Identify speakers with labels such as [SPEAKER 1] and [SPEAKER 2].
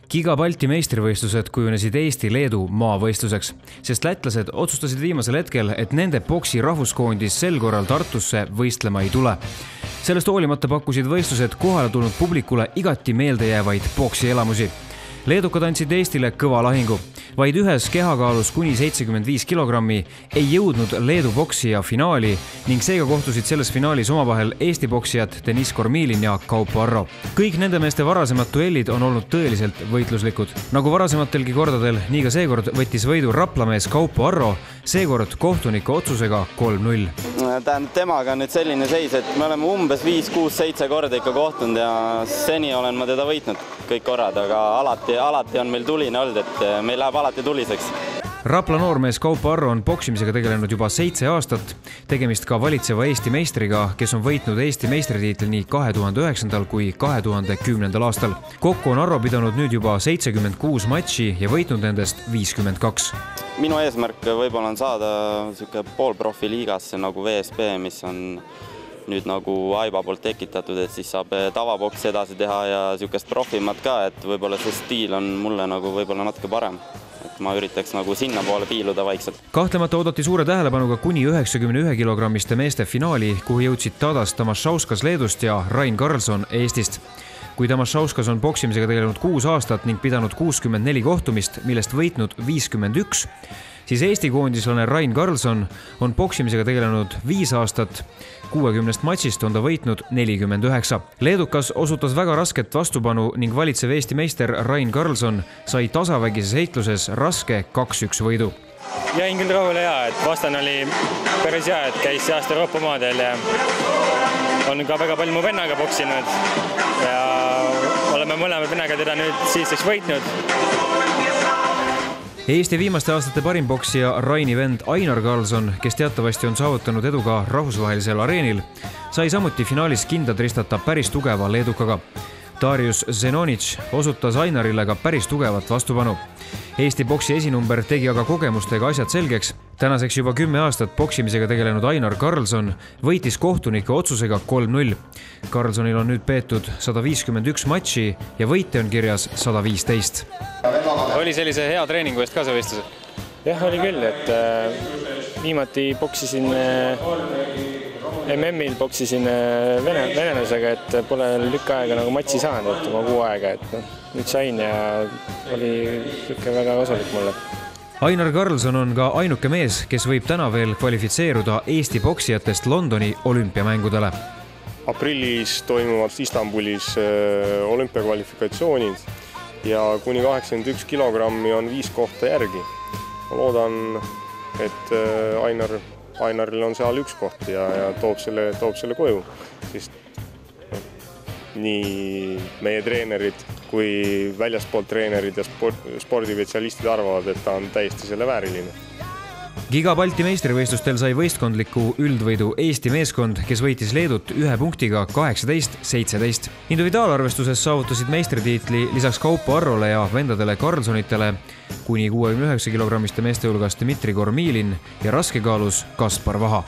[SPEAKER 1] Giga Balti meistrivõistlused kujunesid Eesti-Leedu maavõistluseks, sest lätlased otsustasid viimasel hetkel, et nende boksi rahvuskoondis sel korral Tartusse võistlema ei tule. Sellest hoolimata pakkusid võistlused kohale tulnud publikule igati meeldejäävaid boksielamusi. Leedukad andsid Eestile kõva lahingu. Vaid ühes kehakaalus kuni 75 kilogrammi ei jõudnud Leedu boksija finaali ning seega kohtusid selles finaalis omavahel Eesti boksijad Deniss Kormilin ja Kaupo Arro. Kõik nende meeste varasemad duellid on olnud tõeliselt võitluslikud. Nagu varasematelgi kordadel, nii ka seekord võttis võidu raplamees Kaupo Arro, seekord kohtuniku otsusega 3-0.
[SPEAKER 2] Temaga on nüüd selline seis, et me oleme umbes 5, 6, 7 korda ikka kohtunud ja seni olen ma teda võitnud kõik korrad, aga alati on meil tuline olnud, et meil läheb alati tuliseks.
[SPEAKER 1] Rapla noormees Kaupo Arro on boksimisega tegelenud juba 7 aastat, tegemist ka valitseva Eesti meistriga, kes on võitnud Eesti meistritiitli nii 2009. kui 2010. aastal. Kokku on Arro pidanud nüüd juba 76 matši ja võitnud nendest 52.
[SPEAKER 2] Minu eesmärk võib-olla on saada poolprofi liigasse nagu VSB, mis on nüüd nagu Aiba poolt tekitatud, et siis saab tavaboksi edasi teha ja sihukest profimat ka, et võib-olla see stiil on mulle nagu võib-olla natuke parem. Et ma üritaks nagu sinna poole piiluda vaikselt.
[SPEAKER 1] Kahtlemata oodati suure tähelepanuga kuni 91 kilogrammiste meeste finaali, kuhu jõudsid Tadas Tamašauskas Leedust ja Rain Karlsson Eestist. Kui Tamašauskas on boksimisega tegelenud 6 aastat ning pidanud 64 kohtumist, millest võitnud 51, siis Eesti koondislane Rain Karlsson on boksimisega tegelenud 5 aastat, 60 matšist on ta võitnud 49. Leedukas osutas väga rasket vastupanu ning valitsev Eesti meister Rain Karlsson sai tasavägises heitluses raske 2-1 võidu.
[SPEAKER 3] Jäin küll rahule et vastane oli päris hea, et käis see aasta Euroopa maadel ja on ka väga palju mu vennaga boksinud ja oleme mõlemad vennaga teda nüüd siinseks võitnud.
[SPEAKER 1] Eesti viimaste aastate parim boksija Raini vend Ainar Karlsson, kes teatavasti on saavutanud edu ka rahvusvahelisel areenil, sai samuti finaalis kindad ristata päris tugeva leedukaga. Darius Zenonic osutas Ainarile ka päris tugevat vastupanu. Eesti boksi esinumber tegi aga kogemustega asjad selgeks. Tänaseks juba 10 aastat boksimisega tegelenud Ainar Karlsson võitis kohtunike otsusega 3-0. Karlssonil on nüüd peetud 151 matši ja võite on kirjas 115.
[SPEAKER 4] Oli sellise hea treeningu eest ka see võistluse?
[SPEAKER 3] Jah, oli küll, et viimati boksisin MM-il boksisin venelasega, et pole lükk aega nagu matši saanud, et oma 6 aega, et nüüd sain ja oli väga kasulik mulle.
[SPEAKER 1] Ainar Karlsson on ka ainuke mees, kes võib täna veel kvalifitseeruda Eesti boksijatest Londoni olümpiamängudele.
[SPEAKER 5] Aprillis toimuvad Istanbulis olümpiakvalifikatsioonid ja kuni 81 kilogrammi on 5 kohta järgi. Ma loodan, et Ainaril on seal 1 koht ja toob selle koju. Sest nii meie treenerid kui väljaspoolt treenerid ja spordivetsjalistid arvavad, et ta on täiesti selle vääriline.
[SPEAKER 1] Giga Balti meistrivõistlustel sai võistkondliku üldvõidu Eesti meeskond, kes võitis Leedut 1 punktiga 18-17. Individuaalarvestuses saavutasid meistritiitli lisaks Kaupo Arrole ja vendadele Karlssonitele kuni 69 kilogrammiste meeste hulgas Dmitri Kormilin ja raskekaalus Kaspar Vaha.